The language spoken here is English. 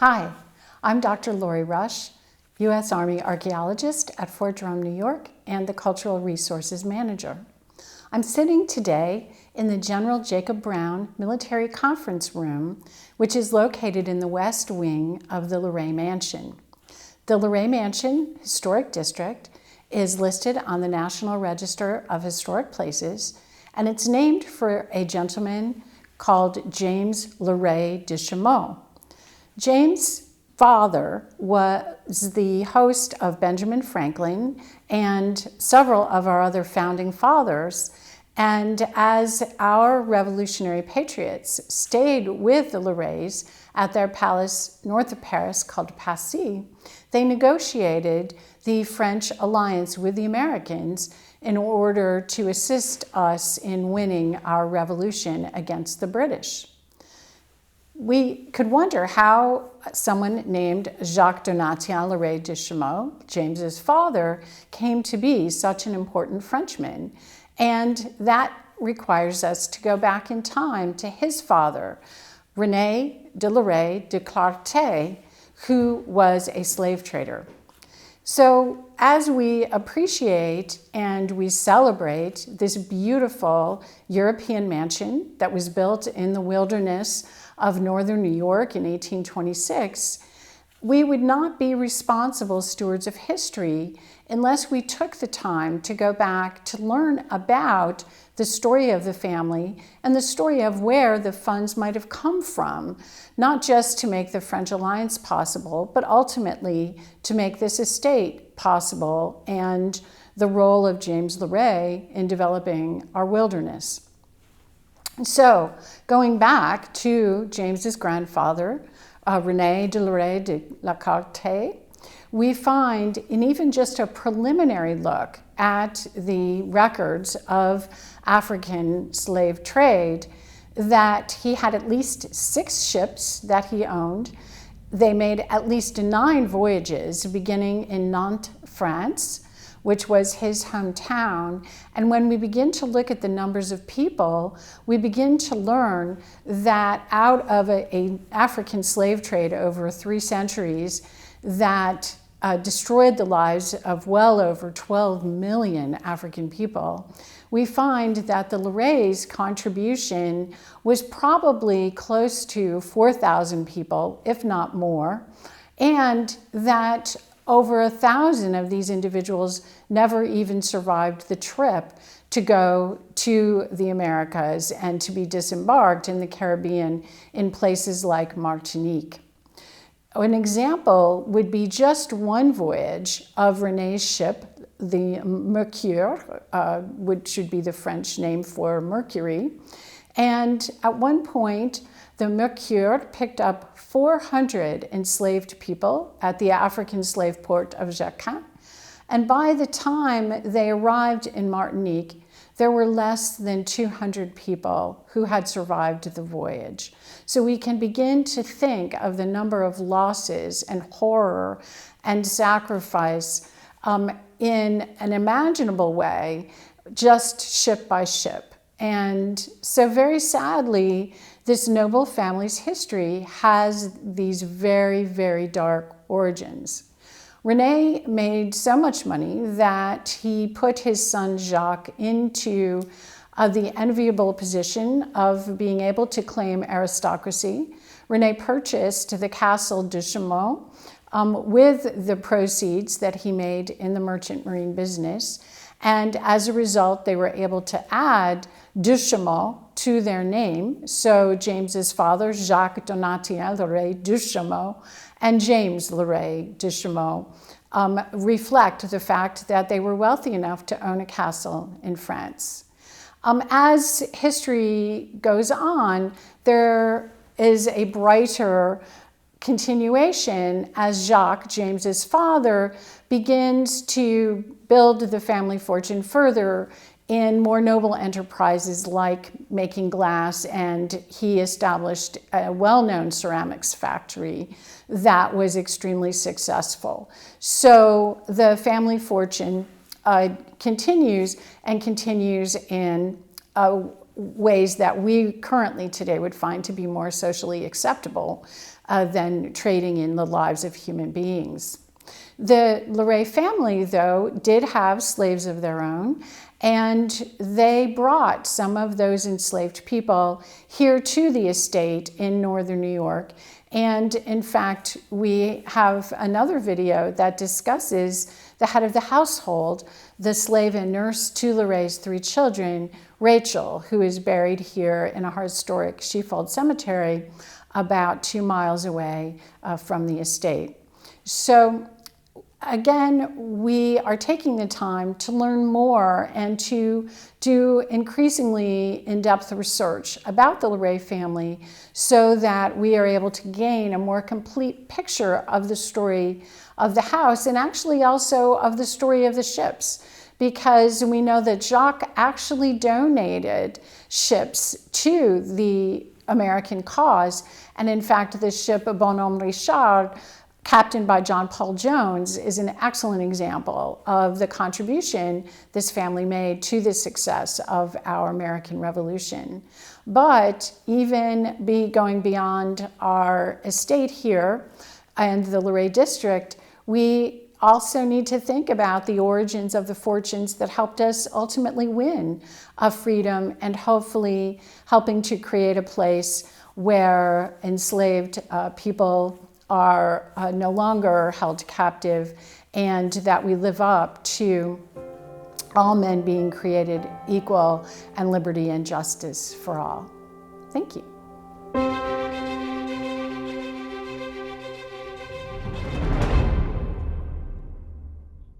Hi, I'm Dr. Lori Rush, U.S. Army archaeologist at Fort Drum, New York, and the Cultural Resources Manager. I'm sitting today in the General Jacob Brown Military Conference Room, which is located in the west wing of the LeRay Mansion. The LeRay Mansion Historic District is listed on the National Register of Historic Places, and it's named for a gentleman called James LeRay de Chaumont. James' father was the host of Benjamin Franklin and several of our other founding fathers. And as our revolutionary patriots stayed with the LeRays at their palace north of Paris called Passy, they negotiated the French alliance with the Americans in order to assist us in winning our revolution against the British. We could wonder how someone named Jacques Donatien LeRay de Chaumont, James's father, came to be such an important Frenchman. And that requires us to go back in time to his father, René de LeRay de Clarté, who was a slave trader. So as we appreciate and we celebrate this beautiful European mansion that was built in the wilderness of northern New York in 1826, we would not be responsible stewards of history unless we took the time to go back to learn about the story of the family and the story of where the funds might have come from, not just to make the French alliance possible, but ultimately to make this estate possible and the role of James LeRay in developing our wilderness. So, going back to James's grandfather, René de LeRay de Clarté, we find in even just a preliminary look at the records of African slave trade that he had at least 6 ships that he owned. They made at least 9 voyages beginning in Nantes, France, which was his hometown. And when we begin to look at the numbers of people, we begin to learn that out of an African slave trade over 3 centuries that destroyed the lives of well over 12 million African people, we find that the LeRays' contribution was probably close to 4,000 people, if not more, and that over 1,000 of these individuals never even survived the trip to go to the Americas and to be disembarked in the Caribbean in places like Martinique. An example would be just one voyage of René's ship, the Mercure, which should be the French name for Mercury. And at one point, the Mercure picked up 400 enslaved people at the African slave port of Jacquin. And by the time they arrived in Martinique, there were less than 200 people who had survived the voyage. So we can begin to think of the number of losses and horror and sacrifice in an imaginable way, just ship by ship. And so very sadly, this noble family's history has these very, very dark origins. René made so much money that he put his son Jacques into the enviable position of being able to claim aristocracy. René purchased the castle de Chaumont with the proceeds that he made in the merchant marine business. And as a result, they were able to add de Chaumont to their name. So James's father, Jacques Donatien LeRay de Chaumont, and James LeRay de Chaumont reflect the fact that they were wealthy enough to own a castle in France. As history goes on, there is a brighter continuation as Jacques, James's father, begins to build the family fortune further in more noble enterprises like making glass, and he established a well-known ceramics factory that was extremely successful. So the family fortune continues and continues in ways that we currently today would find to be more socially acceptable than trading in the lives of human beings. The LeRay family, though, did have slaves of their own, and they brought some of those enslaved people here to the estate in northern New York. And in fact, we have another video that discusses the head of the household, the slave and nurse to LeRay's 3 children, Rachel, who is buried here in a historic sheepfold cemetery about 2 miles away from the estate. So again, we are taking the time to learn more and to do increasingly in-depth research about the LeRay family so that we are able to gain a more complete picture of the story of the house and actually also of the story of the ships, because we know that Jacques actually donated ships to the American cause. And in fact, the ship Bonhomme Richard, captained by John Paul Jones, is an excellent example of the contribution this family made to the success of our American Revolution. But even going beyond our estate here and the LeRay district, we also need to think about the origins of the fortunes that helped us ultimately win freedom and hopefully helping to create a place where enslaved people are no longer held captive, and that we live up to all men being created equal and liberty and justice for all. Thank you.